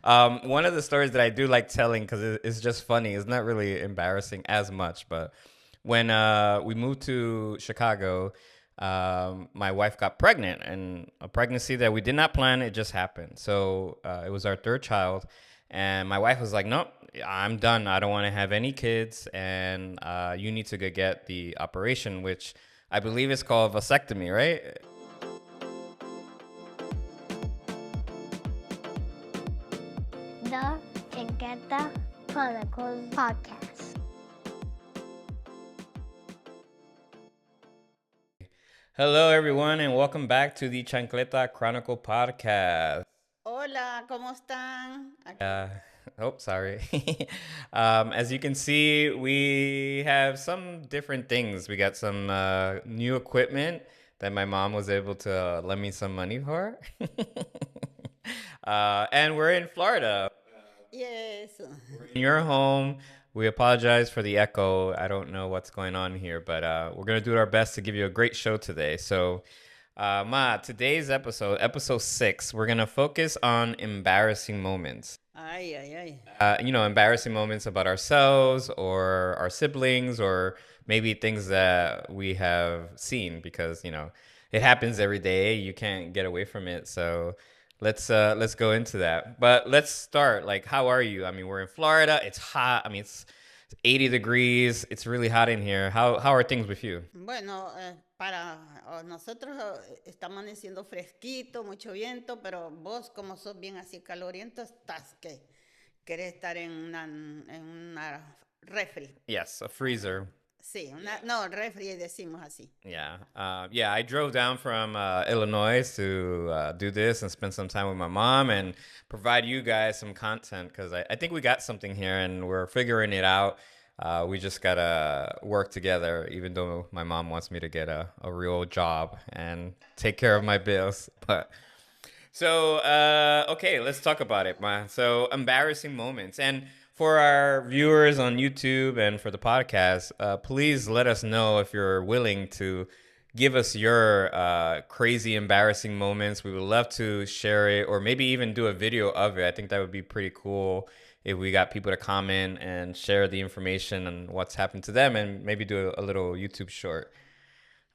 One of the stories that I do like telling because it's just funny. It's not really embarrassing as much, but when we moved to Chicago, my wife got pregnant, and a pregnancy that we did not plan. It just happened. So it was our third child, and my wife was like, "Nope, I'm done. I don't want to have any kids, and you need to go get the operation, which I believe is called vasectomy, right?" The Chancleta Chronicles podcast. Hello, everyone, and welcome back to the Chancleta Chronicle podcast. Hola, ¿cómo están? Uh, oh, sorry. As you can see, we have some different things. We got some new equipment that my mom was able to lend me some money for. And we're in Florida. Yes. In your home. We apologize for the echo. I don't know what's going on here, but we're going to do our best to give you a great show today. So, today's episode 6, we're going to focus on embarrassing moments. Ay, ay, ay. Embarrassing moments about ourselves or our siblings or maybe things that we have seen because, it happens every day. You can't get away from it. So let's go into that. But let's start. Like, how are you? I mean, we're in Florida. It's hot. I mean, it's 80 degrees. It's really hot in here. How are things with you? Bueno, para nosotros está amaneciendo fresquito, mucho viento, pero vos como sos bien así caloriento, estás que querés estar en una refri. Yes, a freezer. Sí, no, refri decimos así. Yeah. Yeah, I drove down from Illinois to do this and spend some time with my mom and provide you guys some content because I think we got something here and we're figuring it out. We just got to work together, even though my mom wants me to get a real job and take care of my bills. But so, okay, let's talk about it, Ma. So, embarrassing moments. And for our viewers on YouTube and for the podcast, please let us know if you're willing to give us your crazy, embarrassing moments. We would love to share it or maybe even do a video of it. I think that would be pretty cool if we got people to comment and share the information and what's happened to them and maybe do a little YouTube short.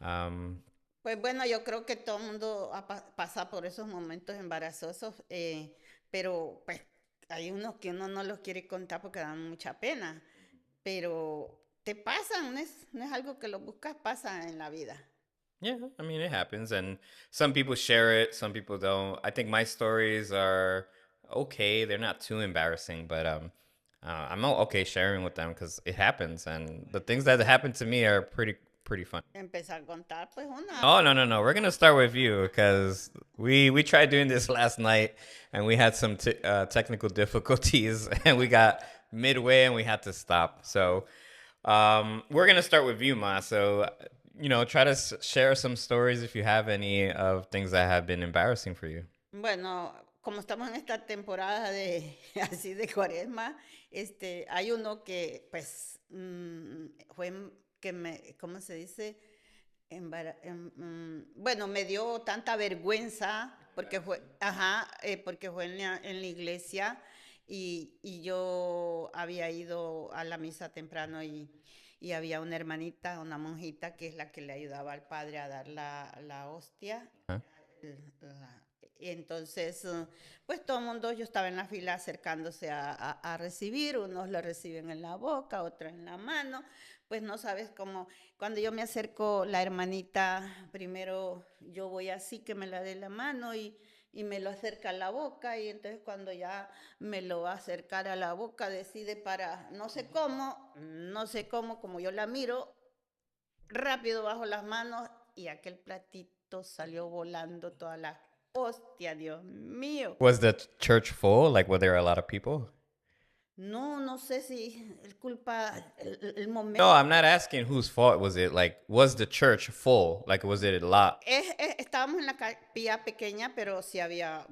Um, Pues bueno, yo creo que todo el mundo pasa por esos momentos embarazosos, pero pues hay unos que uno no los quiere contar porque dan mucha pena, pero te pasan, no es algo que lo buscas, pasa en la vida. Yeah, I mean it happens, and some people share it, some people don't. I think my stories are okay; they're not too embarrassing, but I'm okay sharing with them because it happens, and the things that happen to me are pretty fun. Empezar a contar, pues una. Oh no! We're gonna start with you because we tried doing this last night, and we had some technical difficulties, and we got midway, and we had to stop. So we're gonna start with you, Ma. So try to share some stories if you have any of things that have been embarrassing for you. Bueno, como estamos en esta temporada de así de cuaresma, hay uno que pues fue que ¿cómo se dice? Bueno, me dio tanta vergüenza porque fue, ajá, porque fue en la iglesia y yo había ido a la misa temprano y había una hermanita, una monjita que es la que le ayudaba al padre a dar la hostia. Huh? Y entonces, pues todo el mundo, yo estaba en la fila acercándose a recibir, unos lo reciben en la boca, otros en la mano, pues no sabes cómo, cuando yo me acerco, la hermanita, primero yo voy así que me la dé la mano y me lo acerca a la boca y entonces cuando ya me lo va a acercar a la boca decide para, no sé cómo, como yo la miro, rápido bajo las manos y aquel platito salió volando toda la hostia, Dios mío. Was the church full? Like, were there a lot of people? No, no sé si es culpa el momento. No, I'm not asking whose fault was it. Like, was the church full? Like, was it a lot? Estábamos en la capilla pequeña, pero sí había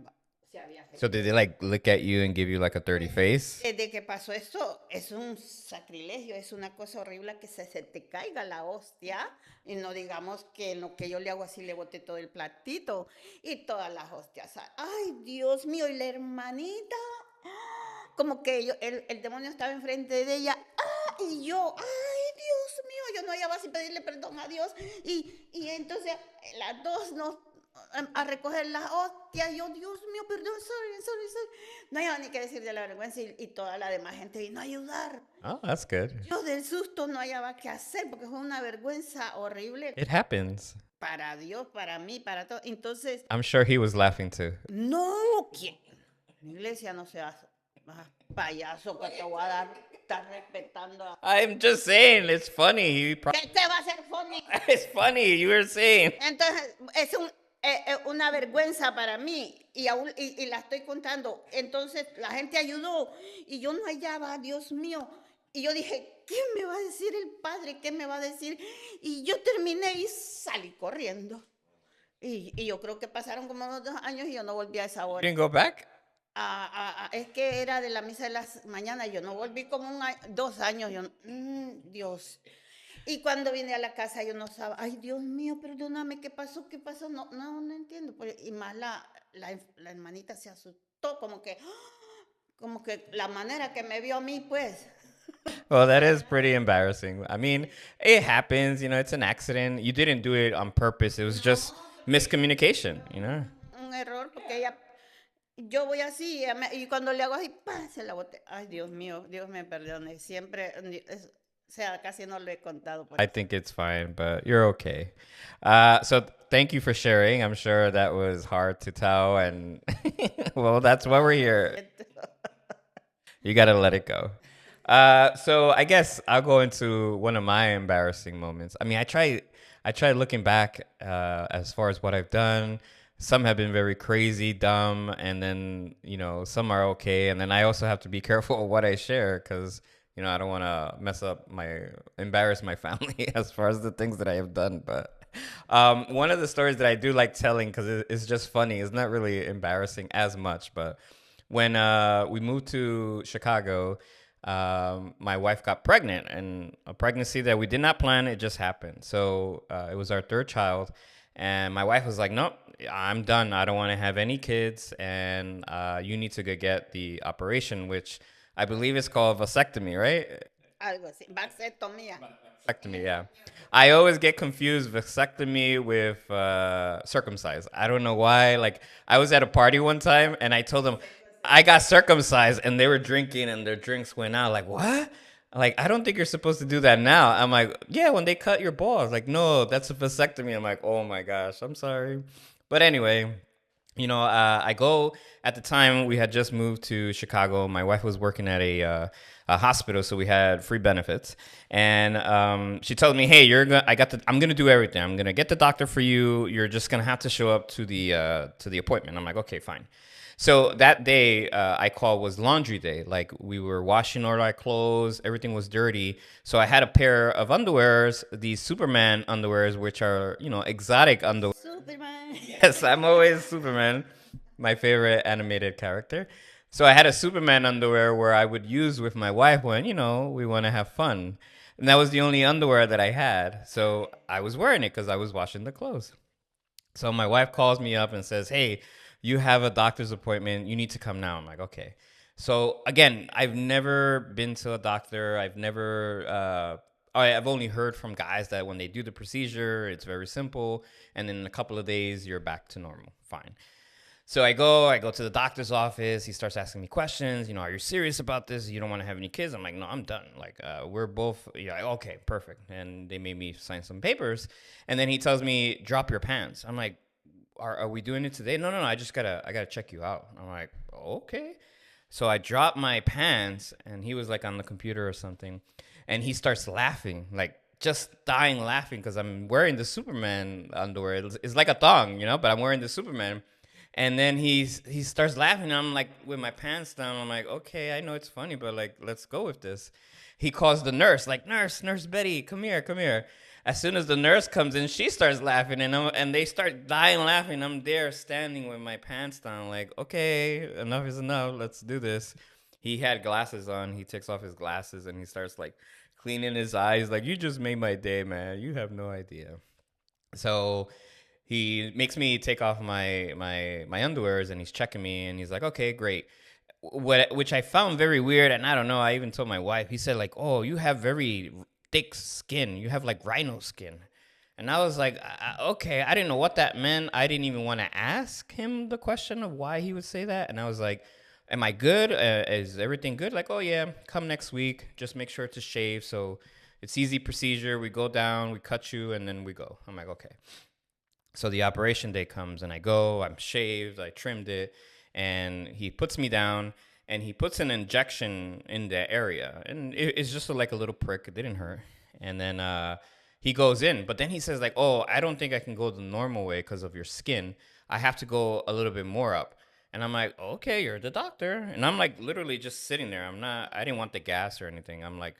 gente. So did they like look at you and give you like a dirty face? Desde que pasó eso, es un sacrilegio, es una cosa horrible que se te caiga la hostia y no digamos que en lo que yo le hago así le boté todo el platito y todas las hostias. Ay, Dios mío, y la hermanita, como que el demonio estaba enfrente de ella. Y yo, ay, Dios mío, yo no hallaba así pedirle perdón a Dios. Y entonces las dos nos a recoger las hostias. Yo, Dios mío, perdón, sorry. No había ni que decir de la vergüenza y toda la demás gente vino a ayudar. Oh, that's good. Yo del susto no hallaba qué hacer porque fue una vergüenza horrible It happens. para Dios, para mí, para todo. Entonces, I'm sure he was laughing too. no, ¿quién? En la iglesia no seas payaso que te voy a dar, estás respetando. I'm just saying, it's funny. ¿Qué te va a hacer funny? It's funny, you were saying. Entonces, es una vergüenza para mí y la estoy contando. Entonces, la gente ayudó y yo no hallaba, Dios mío. Y yo dije, ¿qué me va a decir el padre? ¿Qué me va a decir? Y yo terminé y salí corriendo. Y yo creo que pasaron como unos 2 años y yo no volví a esa You hora. didn't go back? Es que era de la misa de las mañanas, yo no volví como 2 años, yo, Dios. Y cuando vine a la casa yo no sabía, ay Dios mío, perdóname, ¿qué pasó? ¿Qué pasó? No entiendo. Y más la hermanita se asustó, como que la manera que me vio a mí, pues. Well, that is pretty embarrassing. I mean, it happens, it's an accident. You didn't do it on purpose. It was just miscommunication. Un error, porque yo voy así y cuando le hago así, ¡pam!, se la boté. Ay, Dios mío, Dios me perdone. Siempre, o sea, casi no lo he contado. I think it's fine, but you're okay. So thank you for sharing. I'm sure that was hard to tell, and well, that's why we're here. You gotta let it go. So I guess I'll go into one of my embarrassing moments. I mean, I try looking back as far as what I've done. Some have been very crazy, dumb, and then some are okay. And then I also have to be careful of what I share because I don't want to embarrass my family as far as the things that I have done. But one of the stories that I do like telling because it's just funny. It's not really embarrassing as much, but when we moved to Chicago, my wife got pregnant, and a pregnancy that we did not plan. It just happened. So it was our third child, and my wife was like, "Nope, I'm done. I don't want to have any kids, and you need to go get the operation, which I believe is called vasectomy, right?" Algo así, vasectomía. Vasectomy, yeah. I always get confused vasectomy with circumcised. I don't know why. Like, I was at a party one time, and I told them I got circumcised, and they were drinking, and their drinks went out. Like, what? Like, I don't think you're supposed to do that now. I'm like, yeah, when they cut your balls. Like, no, that's a vasectomy. I'm like, oh my gosh, I'm sorry. But anyway, I go, at the time we had just moved to Chicago. My wife was working at a hospital, so we had free benefits. And she told me, hey, I'm going to do everything. I'm going to get the doctor for you. You're just going to have to show up to the appointment. I'm like, okay, fine. So that day I called was laundry day. Like, we were washing all our clothes. Everything was dirty. So I had a pair of underwears, these Superman underwears, which are, exotic underwear. Superman. Yes, I'm always Superman, my favorite animated character. So I had a Superman underwear where I would use with my wife when, we want to have fun. And that was the only underwear that I had. So I was wearing it because I was washing the clothes. So my wife calls me up and says, hey, you have a doctor's appointment. You need to come now. I'm like, okay. So again, I've never been to a doctor. I've only heard from guys that when they do the procedure, it's very simple. And in a couple of days, you're back to normal. Fine. So I go to the doctor's office. He starts asking me questions. Are you serious about this? You don't want to have any kids? I'm like, no, I'm done. Like, we're both, okay, perfect. And they made me sign some papers. And then he tells me, drop your pants. I'm like, are we doing it today? No, I just I gotta check you out. I'm like, okay. So I dropped my pants, and he was like on the computer or something, and he starts laughing, like just dying laughing because I'm wearing the Superman underwear. It's like a thong, but I'm wearing the Superman. And then he starts laughing, and I'm like, with my pants down, I'm like, okay, I know it's funny, but like, let's go with this. He calls the nurse, like, Nurse Betty, come here. As soon as the nurse comes in, she starts laughing, and they start dying laughing. I'm there standing with my pants down, like, okay, enough is enough. Let's do this. He had glasses on. He takes off his glasses, and he starts, like, cleaning his eyes. Like, you just made my day, man. You have no idea. So he makes me take off my underwears, and he's checking me, and he's like, okay, great. which I found very weird, and I don't know. I even told my wife. He said like, "Oh, you have very thick skin. You have like rhino skin." And I was like, okay, I didn't know what that meant. I didn't even want to ask him the question of why he would say that. And I was like, am I good? Is everything good? Like, oh, yeah, come next week. Just make sure to shave. So it's easy procedure. We go down, we cut you, and then we go. I'm like, okay. So the operation day comes, and I go, I'm shaved, I trimmed it, and he puts me down, and he puts an injection in the area. And it's just like a little prick. It didn't hurt. And then he goes in, but then he says like, oh, I don't think I can go the normal way because of your skin. I have to go a little bit more up. And I'm like, okay, you're the doctor. And I'm like literally just sitting there. I didn't want the gas or anything. I'm like,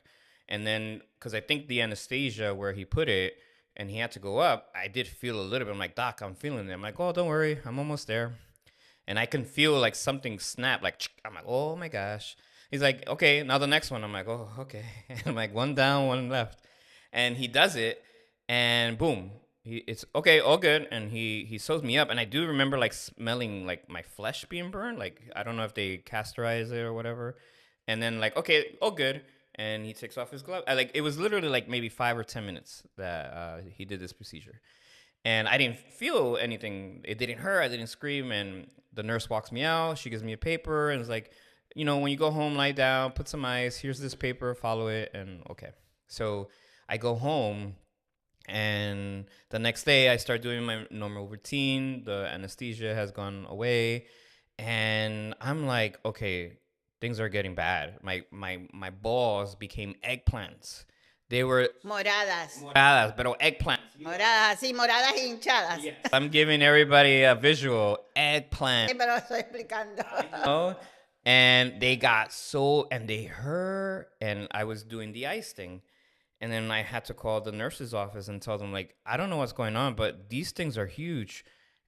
and then because I think the anesthesia where he put it and he had to go up, I did feel a little bit. I'm like, doc, I'm feeling it. I'm like, oh, don't worry, I'm almost there. And I can feel like something snap. Like, I'm like, oh my gosh. He's like, okay, now the next one. I'm like, oh, okay. And I'm like, one down, one left. And he does it, and boom, it's okay, all good. And he sews me up, and I do remember like smelling like my flesh being burned. Like I don't know if they casterize it or whatever. And then like, okay, all good. And he takes off his glove. Like it was literally like maybe 5 or 10 minutes that he did this procedure, and I didn't feel anything. It didn't hurt. I didn't scream. And the nurse walks me out. She gives me a paper and is like, when you go home, lie down, put some ice. Here's this paper. Follow it. And okay. So I go home, and the next day I start doing my normal routine. The anesthesia has gone away, and I'm like, okay, things are getting bad. My balls became eggplants. They were Moradas. moradas, pero eggplants. Moradas, sí, moradas hinchadas. Yes. I'm giving everybody a visual eggplant. Sí, pero estoy explicando. know? And they got and they hurt, and I was doing the ice thing. And then I had to call the nurse's office and tell them, like, I don't know what's going on, but these things are huge.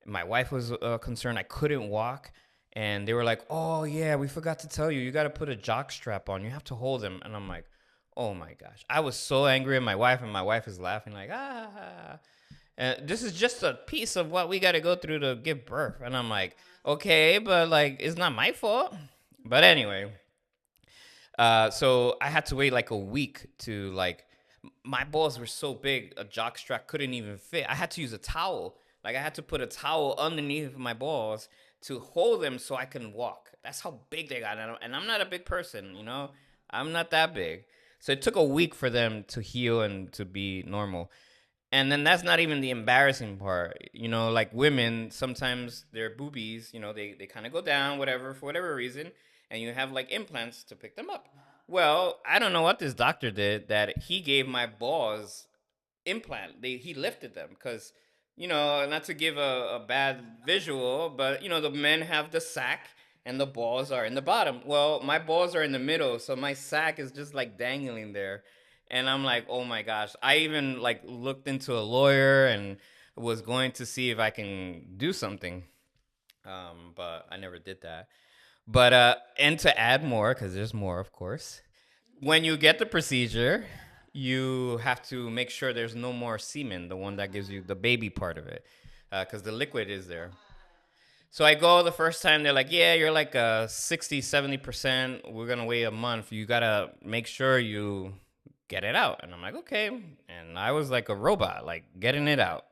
My wife was concerned I couldn't walk. And they were like, oh, yeah, we forgot to tell you. You got to put a jock strap on. You have to hold him. And I'm like, oh, my gosh. I was so angry at my wife, and my wife is laughing like, ah. And this is just a piece of what we got to go through to give birth. And I'm like, okay, but, like, it's not my fault. But anyway, so I had to wait, like, a week to, like, my balls were so big, a jock strap couldn't even fit. I had to use a towel. Like, I had to put a towel underneath my balls to hold them so I can walk. That's how big they got. And I'm not a big person, I'm not that big. So it took a week for them to heal and to be normal. And then that's not even the embarrassing part. Like women, sometimes their boobies, they kind of go down, whatever, for whatever reason. And you have like implants to pick them up. Well, I don't know what this doctor did that he gave my balls implant. He lifted them because, not to give a bad visual, but, the men have the sack and the balls are in the bottom. Well, my balls are in the middle, so my sack is just like dangling there. And I'm like, oh my gosh. I even like looked into a lawyer and was going to see if I can do something. But I never did that. But, and to add more, because there's more, of course, when you get the procedure, you have to make sure there's no more semen, the one that gives you the baby part of it, because the liquid is there. So I go the first time, they're like, yeah, you're like 60, 70%. We're going to wait a month. You got to make sure you get it out. And I'm like, okay. And I was like a robot, like getting it out.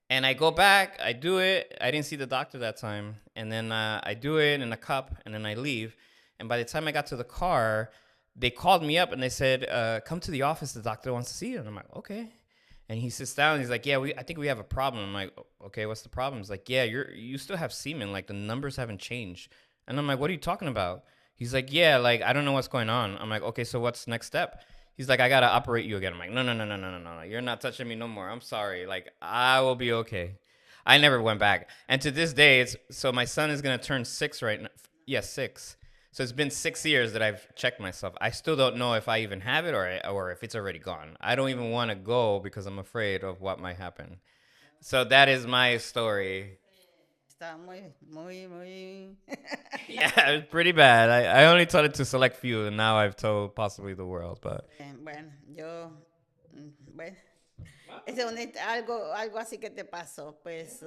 And I go back, I do it. I didn't see the doctor that time. And then I do it in a cup, and then I leave. And by the time I got to the car, they called me up and they said, come to the office. The doctor wants to see you. And I'm like, okay. And he sits down and he's like, yeah, I think we have a problem. I'm like, okay, what's the problem? He's like, yeah, you still have semen. Like the numbers haven't changed. And I'm like, what are you talking about? He's like, yeah, like I don't know what's going on. I'm like, okay, so what's next step? He's like, I got to operate you again. I'm like, no. You're not touching me no more. I'm sorry. Like, I will be okay. I never went back. And to this day, so my son is going to turn 6 right now. Yes, 6. So it's been 6 years that I've checked myself. I still don't know if I even have it or if it's already gone. I don't even want to go because I'm afraid of what might happen. So that is my story. Está muy. Yeah, it's pretty bad. I only told it to select few, and now I've told possibly the world. But Bueno, bueno, algo así que te pasó, pues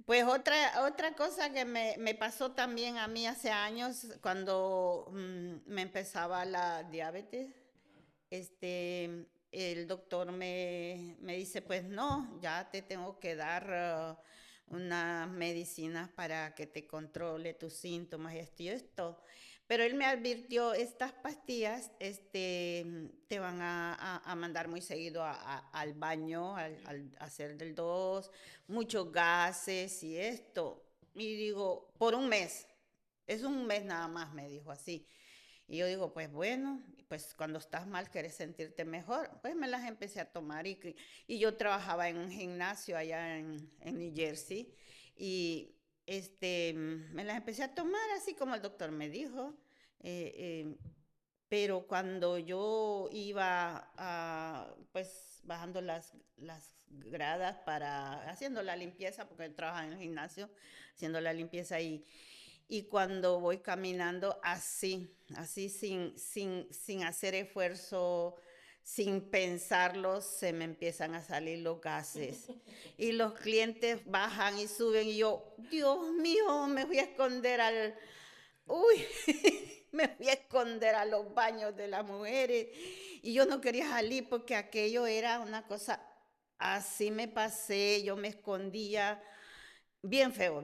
Pues otra cosa que me pasó también a mí hace años, cuando me empezaba la diabetes, el doctor me dice, pues no, ya te tengo que dar unas medicinas para que te controle tus síntomas y esto y esto. Pero él me advirtió, estas pastillas te van a mandar muy seguido al baño, al hacer del dos, muchos gases y esto. Y digo, por un mes, es un mes nada más, me dijo así. Y yo digo, pues bueno, pues cuando estás mal quieres sentirte mejor. Pues me las empecé a tomar y yo trabajaba en un gimnasio allá en New Jersey y me las empecé a tomar así como el doctor me dijo. eh, eh, pero cuando yo iba bajando las gradas haciendo la limpieza, porque yo trabajaba en el gimnasio, haciendo la limpieza y cuando voy caminando así sin hacer esfuerzo, sin pensarlo, se me empiezan a salir los gases. Y los clientes bajan y suben y yo, Dios mío, me voy a esconder uy, me fui a esconder a los baños de las mujeres y yo no quería salir porque aquello era una cosa, así me pasé, yo me escondía, bien feo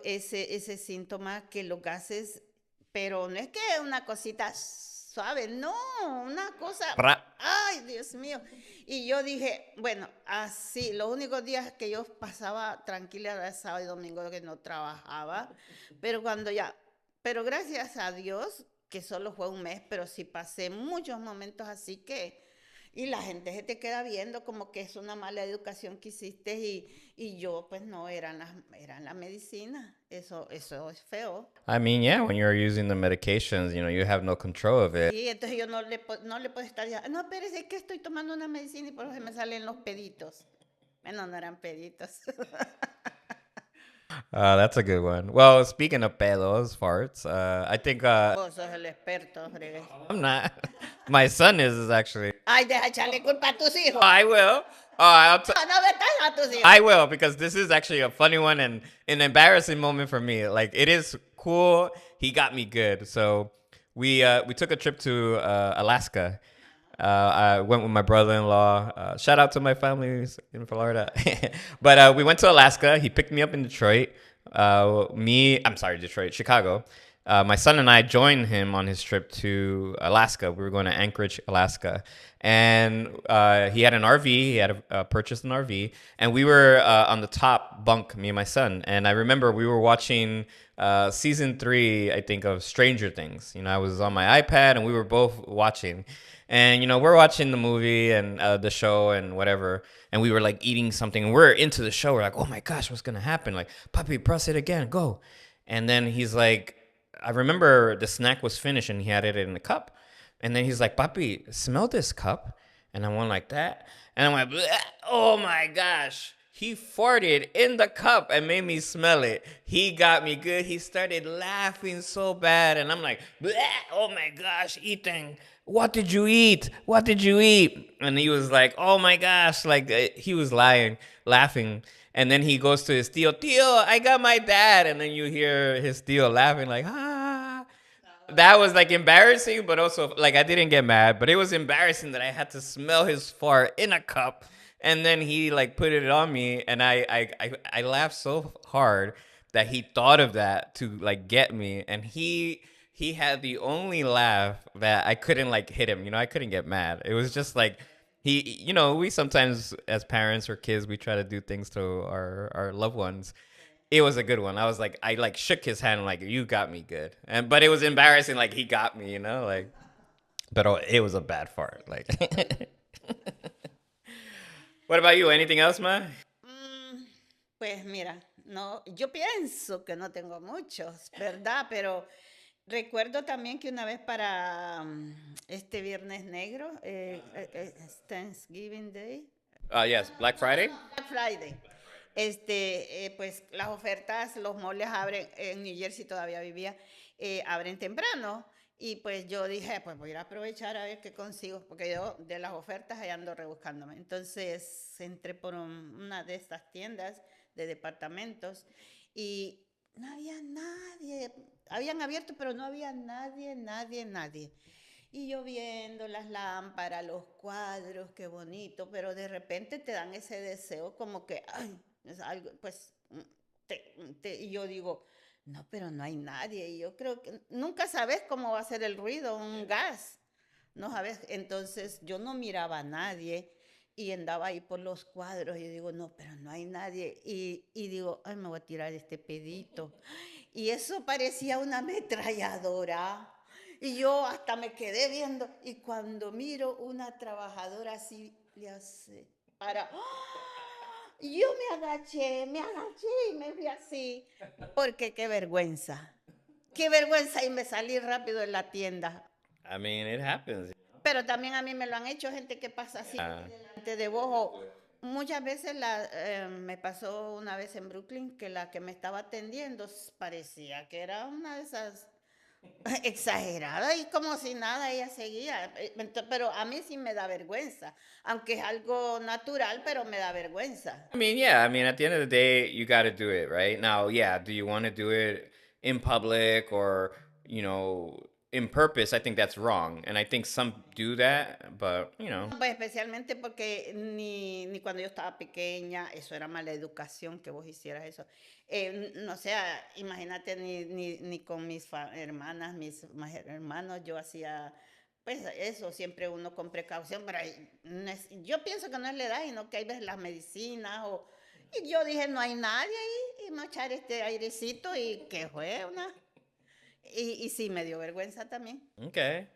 ese síntoma que los gases, pero no es que una cosita suave, no, una cosa, Ra- ay, Dios mío. Y yo dije, bueno, así, los únicos días que yo pasaba tranquila era sábado y domingo que no trabajaba, pero cuando ya, pero gracias a Dios que solo fue un mes, pero sí pasé muchos momentos así y la gente se te queda viendo como que es una mala educación que hiciste y yo pues no, eran las medicinas. Eso es feo. I mean, yeah, when you're using the medications, you have no control of it. Sí, entonces yo no le puedo estar diciendo, no, espérese, es que estoy tomando una medicina y por eso me salen los peditos. Bueno, no eran peditos. That's a good one. Well, speaking of pedos, farts, I think Vos sos el experto, fregué. I'm not. My son is actually. Ay, deja echarle culpa a tus hijos. I will. No, no metas a tus hijos. I will because this is actually a funny one and an embarrassing moment for me. Like it is cool. He got me good. So we took a trip to Alaska. I went with my brother-in-law. Shout out to my family in Florida. But we went to Alaska. He picked me up in Detroit. I'm sorry, Detroit, Chicago. My son and I joined him on his trip to Alaska. We were going to Anchorage, Alaska, and he had an RV. He had purchased an RV, and we were on the top bunk, me and my son. And I remember we were watching season 3, I think, of Stranger Things. I was on my iPad, and we were both watching. And we're watching the movie and the show and whatever, and we were like eating something. And we're into the show. We're like, oh my gosh, what's gonna happen? Like, Papi, press it again, go. And then he's like, I remember the snack was finished and he had it in a cup. And then he's like, Papi, smell this cup. And I went like that. And I'm like, bleh. Oh my gosh. He farted in the cup and made me smell it. He got me good. He started laughing so bad. And I'm like, bleh. Oh my gosh, Ethan, what did you eat? What did you eat? And he was like, oh my gosh. Like he was lying, laughing. And then he goes to his tío, I got my dad. And then you hear his tío laughing like, ah. That was like embarrassing, but also like I didn't get mad, but it was embarrassing that I had to smell his fart in a cup. And then he like put it on me, and I laughed so hard that he thought of that to like get me, and he had the only laugh that I couldn't like hit him. I couldn't get mad. It was just like we sometimes as parents or kids we try to do things to our loved ones. It was a good one. I like shook his hand like you got me good, but it was embarrassing like he got me, like. But it was a bad fart. Like, what about you? Anything else, man? Mm, pues mira, no, yo pienso que no tengo muchos, ¿verdad? Pero recuerdo también que una vez para este Viernes Negro, es Thanksgiving Day, Yes, Black Friday. Black Friday, pues las ofertas, los moles abren, en New Jersey todavía vivía, abren temprano. Y pues yo dije, pues voy a ir a aprovechar a ver qué consigo, porque yo de las ofertas ahí ando rebuscándome. Entonces entré por una de estas tiendas de departamentos, y no había nadie. Habían abierto, pero no había nadie, nadie, nadie. Y yo viendo las lámparas, los cuadros, qué bonito, pero de repente te dan ese deseo como que, ay, es algo, pues, y yo digo, no, pero no hay nadie. Y yo creo que nunca sabes cómo va a ser el ruido, un gas. No sabes, entonces yo no miraba a nadie y andaba ahí por los cuadros y digo, no, pero no hay nadie. Y digo, ay, me voy a tirar este pedito. Y eso parecía una ametralladora. Y yo hasta me quedé viendo. Y cuando miro una trabajadora así, le hace para. Y yo me agaché y me vi así. Porque qué vergüenza. Qué vergüenza. Y me salí rápido de la tienda. I mean, it happens. Pero también a mí me lo han hecho gente que pasa así Yeah. delante de vos. Muchas veces me pasó una vez en Brooklyn que la que me estaba atendiendo parecía que era una de esas exagerada y como si nada ella seguía. Pero a mí sí me da vergüenza, aunque es algo natural, pero me da vergüenza. I mean, yeah. I mean, at the end of the day, you got to do it, right? Now, yeah. Do you want to do it in public or, in purpose? I think that's wrong, and I think some do that, but Pues especialmente porque ni cuando yo estaba pequeña, eso era mala educación que vos hicieras eso. No, o sea, imagínate, ni con mis hermanas, hermanos, yo hacía, pues eso, siempre uno con precaución, pero yo pienso que no es la edad, sino que hay veces las medicinas, y yo dije, no hay nadie ahí, y me echar este airecito, y que fue una. Y sí, me dio vergüenza también. Okay.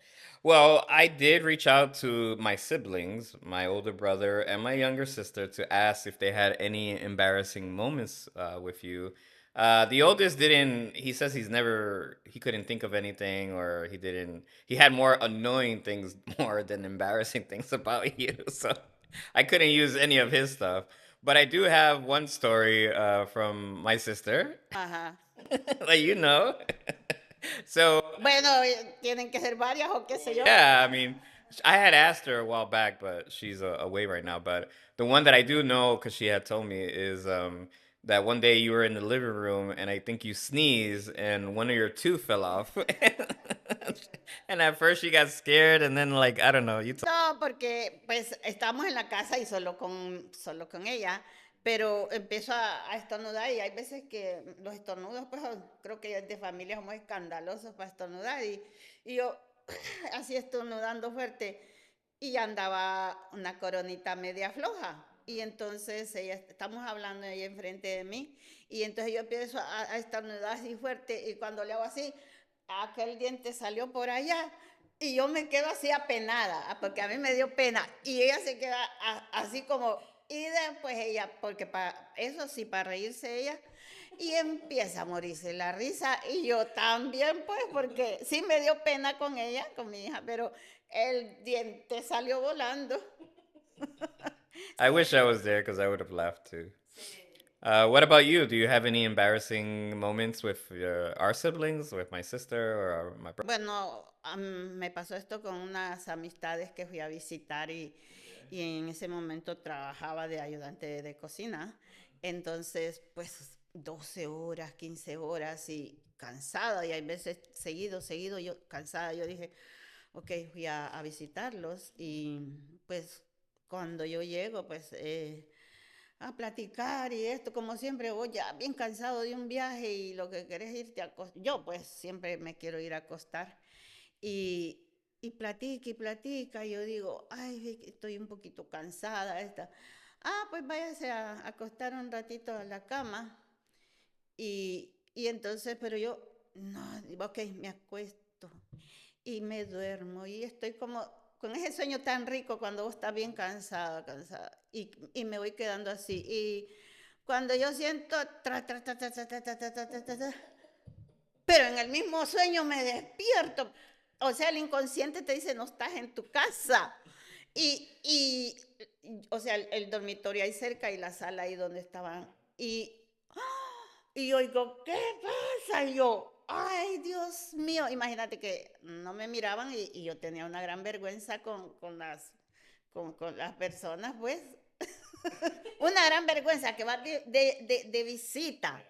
Well, I did reach out to my siblings, my older brother and my younger sister, to ask if they had any embarrassing moments with you. The oldest didn't, he says he couldn't think of anything, or he had more annoying things more than embarrassing things about you. So I couldn't use any of his stuff. But I do have one story from my sister Ajá. that you know. So Bueno, tienen que ser varias o qué sé yo. yeah, I mean, I had asked her a while back, but she's away right now. But the one that I do know, because she had told me, is that one day you were in the living room and I think you sneezed and one of your tooth fell off. And at first she got scared, and then, like, I don't know, No, porque pues estamos en la casa y solo con ella, pero empiezo a estornudar y hay veces que los estornudos, pues creo que de familia somos escandalosos para estornudar y yo así estornudando fuerte y andaba una coronita media floja. Y entonces estamos hablando ella enfrente de mí y entonces yo empiezo a estornudar así fuerte y cuando le hago así, aquel diente salió por allá y yo me quedo así apenada, porque a mí me dio pena. Y ella se queda así como, y después ella, porque para eso sí, para reírse ella, y empieza a morirse la risa. Y yo también, pues, porque sí me dio pena con ella, con mi hija, pero el diente salió volando. I wish I was there because I would have laughed too. What about you? Do you have any embarrassing moments with our siblings, with my sister or my brother? Bueno, me pasó esto con unas amistades que fui a visitar y en ese momento trabajaba de ayudante de cocina. Entonces, pues 12 horas, 15 horas y cansada. Y hay veces seguido, yo cansada. Yo dije, ok, fui a visitarlos y pues cuando yo llego, pues a platicar y esto, como siempre, vos ya bien cansado de un viaje y lo que querés irte a acostar. Yo pues siempre me quiero ir a acostar y platica y platica. Y yo digo, ay, estoy un poquito cansada esta. Ah, pues váyase a acostar un ratito a la cama. Y entonces, pero yo, no, ok, me acuesto y me duermo y estoy como con ese sueño tan rico cuando vos estás bien cansada y me voy quedando así y cuando yo siento pero en el mismo sueño me despierto, o sea, el inconsciente te dice no estás en tu casa y o sea, el dormitorio ahí cerca y la sala ahí donde estaban y oigo, ¿qué pasa? Y yo, ay, Dios mío, imagínate que no me miraban y yo tenía una gran vergüenza con las personas, pues. Una gran vergüenza que vas de visita.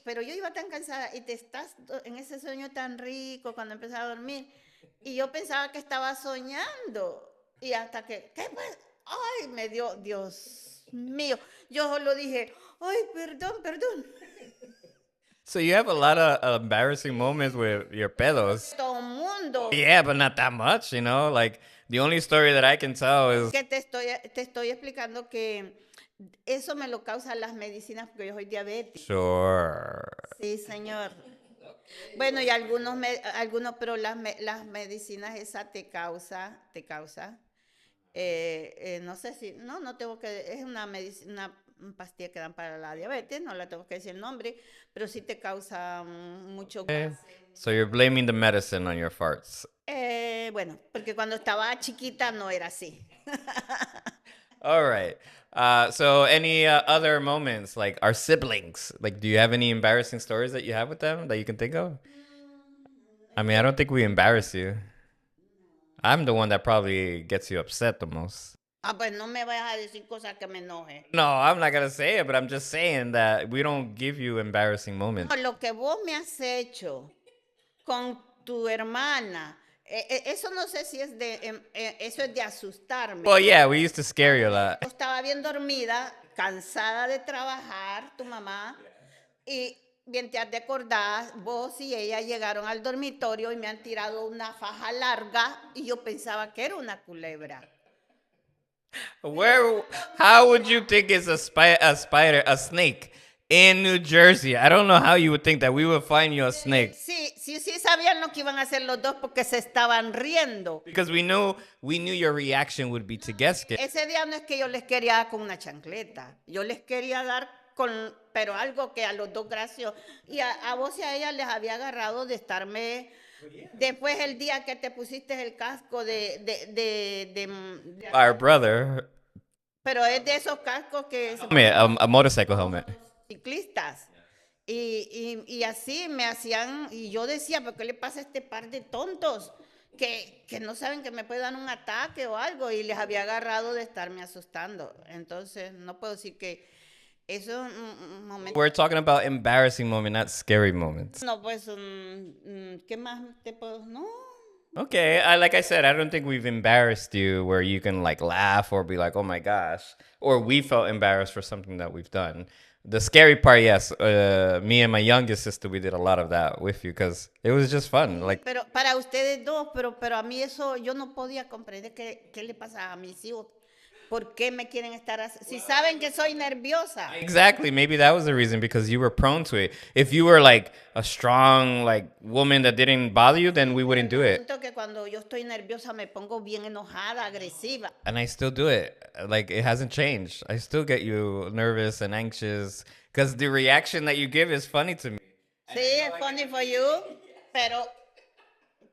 Pero yo iba tan cansada y te estás en ese sueño tan rico cuando empezaba a dormir. Y yo pensaba que estaba soñando. Y hasta que, ¿qué pues? Ay, me dio, Dios mío. Yo solo dije, ay, perdón, perdón. So you have a lot of embarrassing moments with your pedos. Todo mundo. Yeah, but not that much, you know? Like, the only story that I can tell is. Que te estoy explicando que eso me lo causan las medicinas porque yo soy diabética. Sure. Sí, señor. Bueno, y algunos, pero las medicinas esa te causa. No sé si, no tengo que, es una medicina, una pastilla que dan para la diabetes, no la tengo que decir el nombre, pero sí te causa mucho Okay. gas. So you're blaming the medicine on your farts. Bueno, porque cuando estaba chiquita no era así. All right. So any other moments, like our siblings? Like, do you have any embarrassing stories that you have with them that you can think of? I mean, I don't think we embarrass you. I'm the one that probably gets you upset the most. Pues no me vayas a decir cosas que me enoje. No, I'm not gonna say it, but I'm just saying that we don't give you embarrassing moments. No, lo que vos me has hecho con tu hermana, eso no sé si es eso es de asustarme. Well, yeah, we used to scare you a lot. Yo estaba bien dormida, cansada de trabajar, tu mamá, y bien te has de acordar, vos y ella llegaron al dormitorio y me han tirado una faja larga y yo pensaba que era una culebra. Where? How would you think it's a snake in New Jersey? I don't know how you would think that we would find you a snake. Sí sabían lo que iban a hacer los dos porque se estaban riendo. Because we knew your reaction would be to guess it. Ese día no es que yo les quería dar con una chancleta, yo les quería dar pero algo que a los dos gracias. Y a vos y a ella les había agarrado de estarme. Después el día que te pusiste el casco Our brother. pero es de esos cascos que se Helmet, a motorcycle helmet. ciclistas. Y así me hacían, y yo decía, ¿pero qué le pasa a este par de tontos? Que no saben que me puede dar un ataque o algo, y les había agarrado de estarme asustando. Entonces, no puedo decir que eso es un momento. We're talking about embarrassing moments, not scary moments. No, pues, ¿qué más te puedo? No. Okay, like I said, I don't think we've embarrassed you where you can like laugh or be like, oh my gosh, or we felt embarrassed for something that we've done. The scary part, yes, me and my youngest sister, we did a lot of that with you because it was just fun. Like, Pero para ustedes dos, pero a mí eso yo no podía comprender qué le pasa a mis hijos. ¿Por qué me quieren estar así? Si saben que soy nerviosa. exactly, maybe that was the reason because you were prone to it. If you were like a strong like woman that didn't bother you, then we wouldn't do it. Siento que cuando yo estoy nerviosa me pongo bien enojada, agresiva. And I still do it. Like it hasn't changed. I still get you nervous and anxious because the reaction that you give is funny to me. Sí, es funny for you, pero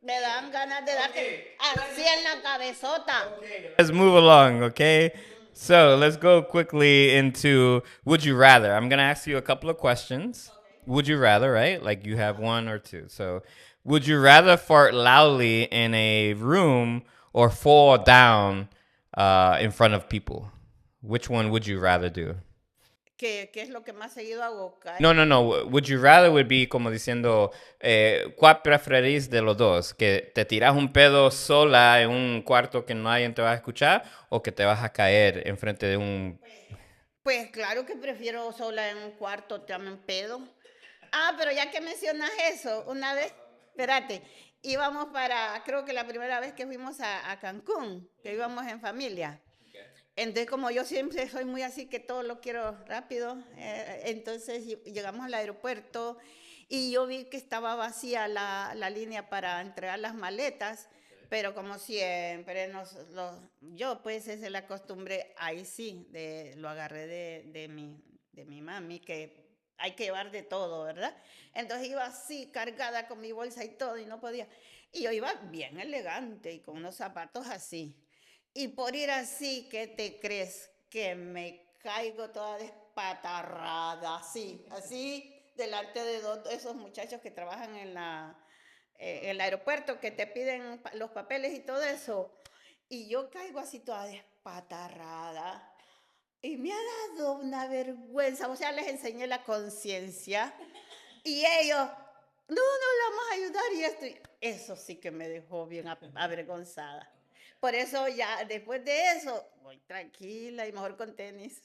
me dan ganas de darte así en la cabezota. Let's move along, okay? So let's go quickly into would you rather. I'm gonna ask you a couple of questions. Would you rather, right? Like you have one or two. So would you rather fart loudly in a room or fall down in front of people? Which one would you rather do? ¿Qué es lo que más seguido hago? No. Would you rather would be como diciendo, ¿cuál preferís de los dos? ¿Que te tiras un pedo sola en un cuarto que nadie te va a escuchar o que te vas a caer enfrente de un... Pues claro que prefiero sola en un cuarto, te un pedo. Pero ya que mencionas eso, una vez, espérate, íbamos creo que la primera vez que fuimos a Cancún, que íbamos en familia. Entonces, como yo siempre soy muy así, que todo lo quiero rápido, entonces llegamos al aeropuerto y yo vi que estaba vacía la línea para entregar las maletas, pero como siempre, yo pues esa es la costumbre, ahí sí, lo agarré de mi mami, que hay que llevar de todo, ¿verdad? Entonces iba así, cargada con mi bolsa y todo, y no podía. Y yo iba bien elegante y con unos zapatos así. Y por ir así, ¿qué te crees? Que me caigo toda despatarrada, así, delante de esos muchachos que trabajan en el aeropuerto, que te piden los papeles y todo eso. Y yo caigo así toda despatarrada. Y me ha dado una vergüenza, o sea, les enseñé la conciencia y ellos, no, le vamos a ayudar y esto. Eso sí que me dejó bien avergonzada. Por eso ya después de eso, voy tranquila y mejor con tenis.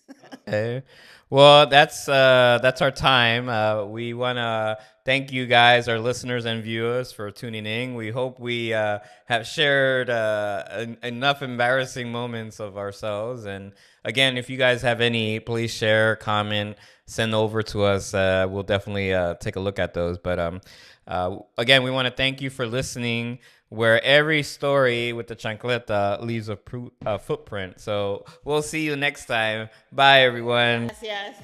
Okay. Well, that's our time. We want to thank you guys, our listeners and viewers, for tuning in. We hope we have shared enough embarrassing moments of ourselves. And again, if you guys have any, please share, comment, send over to us. We'll definitely take a look at those. But again, we want to thank you for listening. Where every story with the chancleta leaves a footprint. So we'll see you next time. Bye, everyone. Gracias.